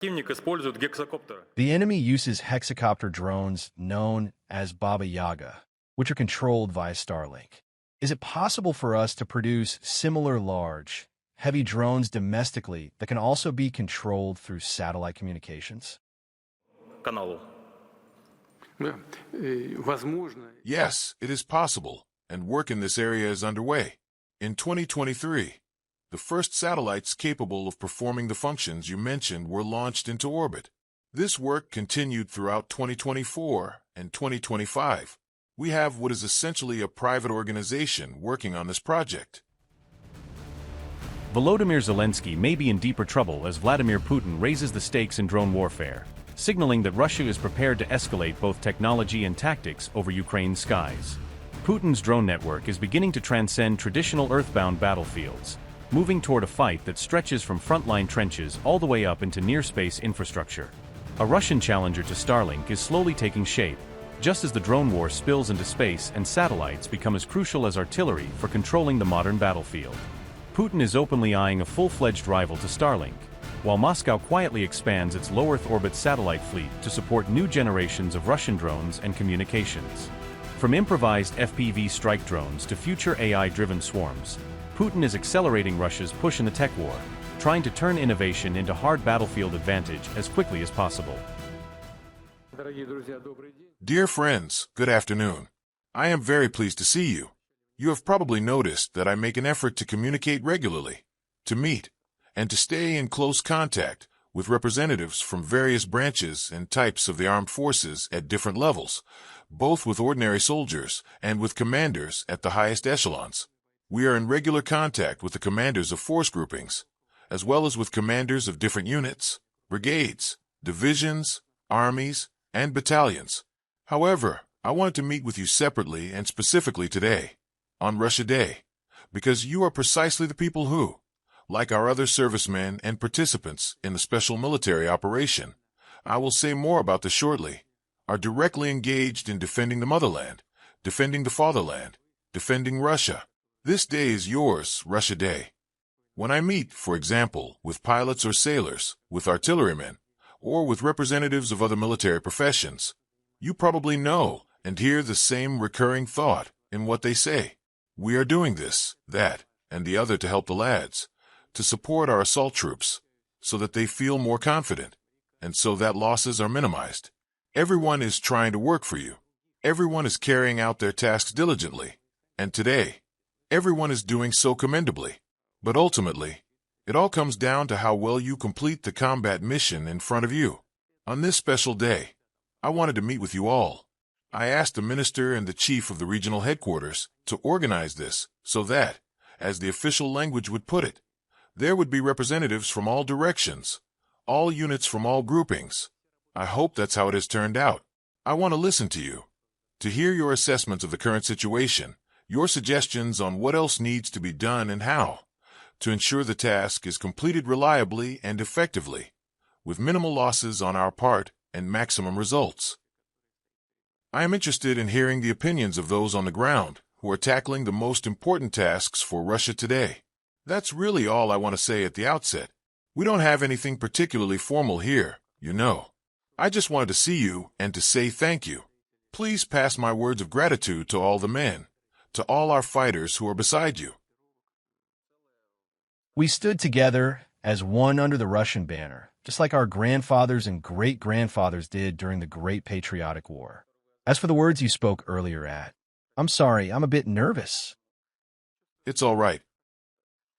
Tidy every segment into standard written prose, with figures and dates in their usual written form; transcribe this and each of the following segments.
Противник использует гексакоптеры. The enemy uses hexacopter drones known as Baba Yaga, which are controlled via Starlink. Is it possible for us to produce similar large, heavy drones domestically that can also be controlled through satellite communications? Каналу. Yes, it is possible, and work in this area is underway. In 2023, the first satellites capable of performing the functions you mentioned were launched into orbit. This work continued throughout 2024 and 2025. We have what is essentially a private organization working on this project. Volodymyr Zelensky may be in deeper trouble as Vladimir Putin raises the stakes in drone warfare, signaling that Russia is prepared to escalate both technology and tactics over Ukraine's skies. Putin's drone network is beginning to transcend traditional earthbound battlefields, moving toward a fight that stretches from frontline trenches all the way up into near-space infrastructure. A Russian challenger to Starlink is slowly taking shape, just as the drone war spills into space and satellites become as crucial as artillery for controlling the modern battlefield. Putin is openly eyeing a full-fledged rival to Starlink, while Moscow quietly expands its low-Earth orbit satellite fleet to support new generations of Russian drones and communications. From improvised FPV strike drones to future AI-driven swarms, Putin is accelerating Russia's push in the tech war, trying to turn innovation into hard battlefield advantage as quickly as possible. Dear friends, good afternoon. I am very pleased to see you. You have probably noticed that I make an effort to communicate regularly, to meet, and to stay in close contact with representatives from various branches and types of the armed forces at different levels, both with ordinary soldiers and with commanders at the highest echelons. We are in regular contact with the commanders of force groupings, as well as with commanders of different units, brigades, divisions, armies, and battalions. However, I wanted to meet with you separately and specifically today, on Russia Day, because you are precisely the people who, like our other servicemen and participants in the special military operation, I will say more about this shortly, are directly engaged in defending the motherland, defending the fatherland, defending Russia. This day is yours, Russia Day. When I meet, for example, with pilots or sailors, with artillerymen, or with representatives of other military professions, you probably know and hear the same recurring thought in what they say. We are doing this, that, and the other to help the lads, to support our assault troops, so that they feel more confident, and so that losses are minimized. Everyone is trying to work for you. Everyone is carrying out their tasks diligently, and today, everyone is doing so commendably. But ultimately, it all comes down to how well you complete the combat mission in front of you. On this special day, I wanted to meet with you all. I asked the minister and the chief of the regional headquarters to organize this so that, as the official language would put it, there would be representatives from all directions, all units from all groupings. I hope that's how it has turned out. I want to listen to you, to hear your assessments of the current situation, your suggestions on what else needs to be done and how, to ensure the task is completed reliably and effectively, with minimal losses on our part and maximum results. I am interested in hearing the opinions of those on the ground who are tackling the most important tasks for Russia today. That's really all I want to say at the outset. We don't have anything particularly formal here, you know. I just wanted to see you and to say thank you. Please pass my words of gratitude to all the men, to all our fighters who are beside you. We stood together as one under the Russian banner, just like our grandfathers and great-grandfathers did during the Great Patriotic War. As for the words you spoke earlier I'm sorry, I'm a bit nervous. It's all right.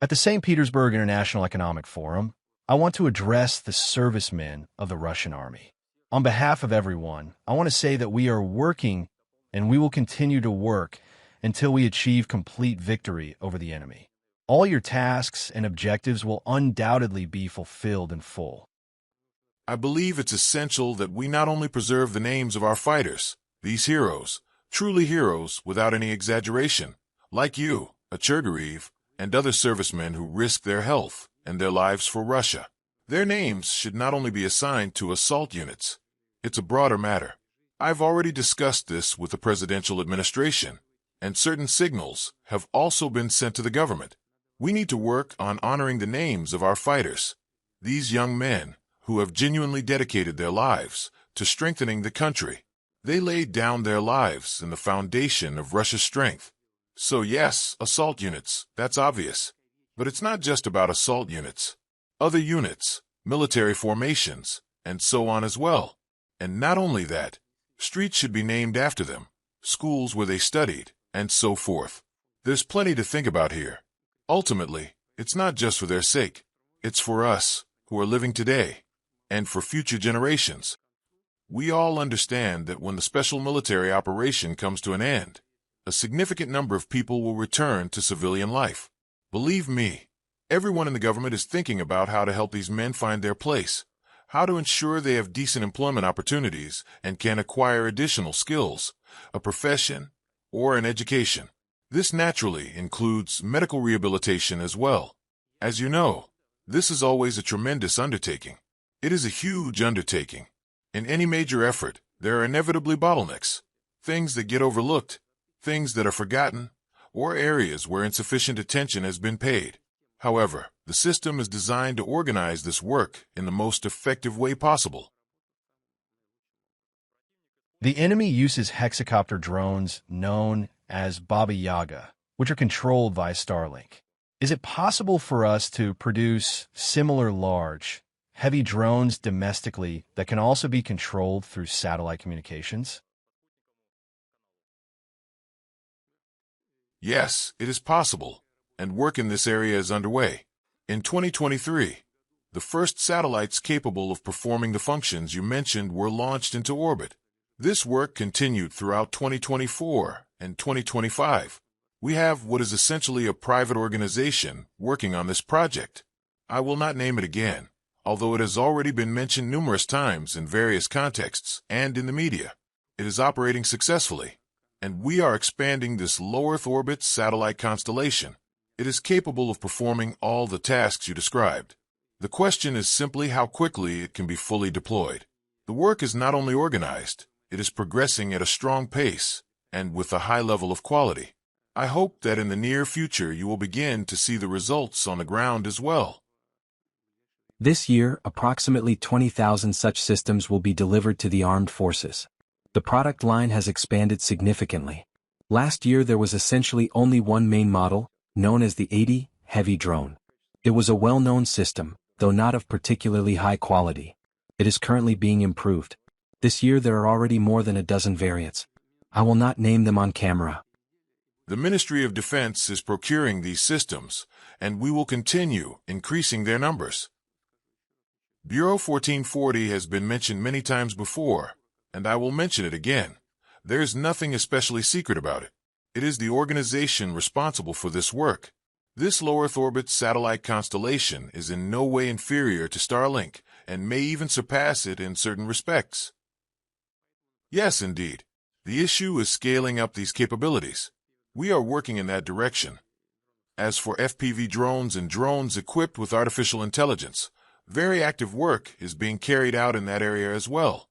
At the St. Petersburg International Economic Forum, I want to address the servicemen of the Russian army. On behalf of everyone, I want to say that we are working and we will continue to work until we achieve complete victory over the enemy. All your tasks and objectives will undoubtedly be fulfilled in full. I believe it's essential that we not only preserve the names of our fighters, these heroes, truly heroes without any exaggeration, like you, Chergariv, and other servicemen who risk their health and their lives for Russia. Their names should not only be assigned to assault units. It's a broader matter. I've already discussed this with the presidential administration, and certain signals have also been sent to the government. We need to work on honoring the names of our fighters, these young men who have genuinely dedicated their lives to strengthening the country. They laid down their lives in the foundation of Russia's strength. So yes, assault units, that's obvious. But it's not just about assault units. Other units, military formations, and so on as well. And not only that, streets should be named after them, schools where they studied, and so forth. There's plenty to think about here. Ultimately, it's not just for their sake. It's for us, who are living today, and for future generations. We all understand that when the special military operation comes to an end, a significant number of people will return to civilian life. Believe me, everyone in the government is thinking about how to help these men find their place, how to ensure they have decent employment opportunities and can acquire additional skills, a profession, or an education. This naturally includes medical rehabilitation as well. As you know, this is always a tremendous undertaking. It is a huge undertaking. In any major effort, there are inevitably bottlenecks, things that get overlooked, things that are forgotten, or areas where insufficient attention has been paid. However, the system is designed to organize this work in the most effective way possible. The enemy uses hexacopter drones known as Baba Yaga, which are controlled via Starlink. Is it possible for us to produce similar large, heavy drones domestically that can also be controlled through satellite communications? Yes, it is possible, and work in this area is underway. In 2023, the first satellites capable of performing the functions you mentioned were launched into orbit. This work continued throughout 2024 and 2025. We have what is essentially a private organization working on this project. I will not name it again, although it has already been mentioned numerous times in various contexts and in the media. It is operating successfully, and we are expanding this low Earth orbit satellite constellation. It is capable of performing all the tasks you described. The question is simply how quickly it can be fully deployed. The work is not only organized, it is progressing at a strong pace and with a high level of quality. I hope that in the near future you will begin to see the results on the ground as well. This year, approximately 20,000 such systems will be delivered to the armed forces. The product line has expanded significantly. Last year there was essentially only one main model, known as the 80 Heavy drone. It was a well-known system, though not of particularly high quality. It is currently being improved. This year there are already more than a dozen variants. I will not name them on camera. The Ministry of Defense is procuring these systems, and we will continue increasing their numbers. Bureau 1440 has been mentioned many times before, and I will mention it again. There is nothing especially secret about it. It is the organization responsible for this work. This low Earth orbit satellite constellation is in no way inferior to Starlink, and may even surpass it in certain respects. Yes, indeed. The issue is scaling up these capabilities. We are working in that direction. As for FPV drones and drones equipped with artificial intelligence, very active work is being carried out in that area as well.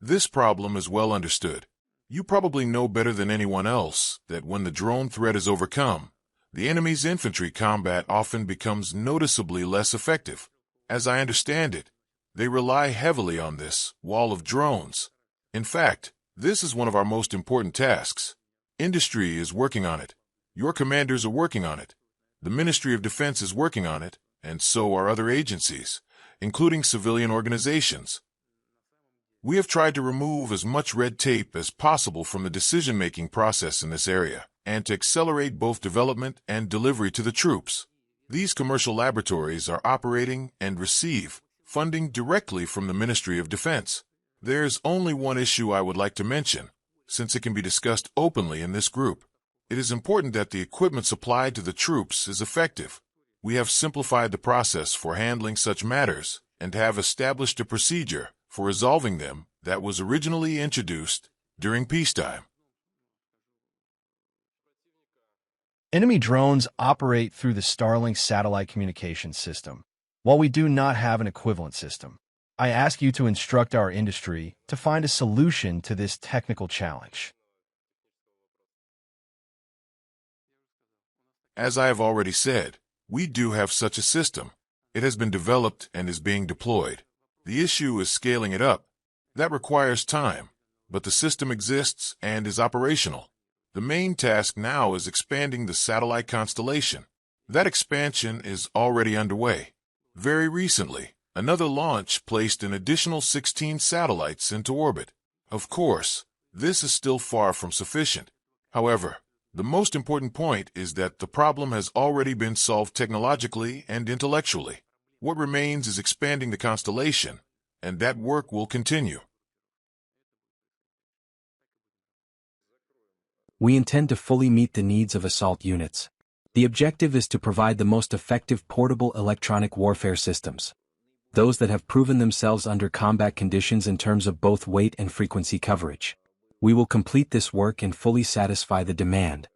This problem is well understood. You probably know better than anyone else that when the drone threat is overcome, the enemy's infantry combat often becomes noticeably less effective. As I understand it, they rely heavily on this wall of drones. In fact, this is one of our most important tasks. Industry is working on it. Your commanders are working on it. The Ministry of Defense is working on it, and so are other agencies, including civilian organizations. We have tried to remove as much red tape as possible from the decision-making process in this area, and to accelerate both development and delivery to the troops. These commercial laboratories are operating and receive funding directly from the Ministry of Defense. There's only one issue I would like to mention, since it can be discussed openly in this group. It is important that the equipment supplied to the troops is effective. We have simplified the process for handling such matters and have established a procedure for resolving them that was originally introduced during peacetime. Enemy drones operate through the Starlink satellite communication system, while we do not have an equivalent system. I ask you to instruct our industry to find a solution to this technical challenge. As I have already said, we do have such a system. It has been developed and is being deployed. The issue is scaling it up. That requires time, but the system exists and is operational. The main task now is expanding the satellite constellation. That expansion is already underway. Very recently, another launch placed an additional 16 satellites into orbit. Of course, this is still far from sufficient. However, the most important point is that the problem has already been solved technologically and intellectually. What remains is expanding the constellation, and that work will continue. We intend to fully meet the needs of assault units. The objective is to provide the most effective portable electronic warfare systems. Those that have proven themselves under combat conditions in terms of both weight and frequency coverage. We will complete this work and fully satisfy the demand.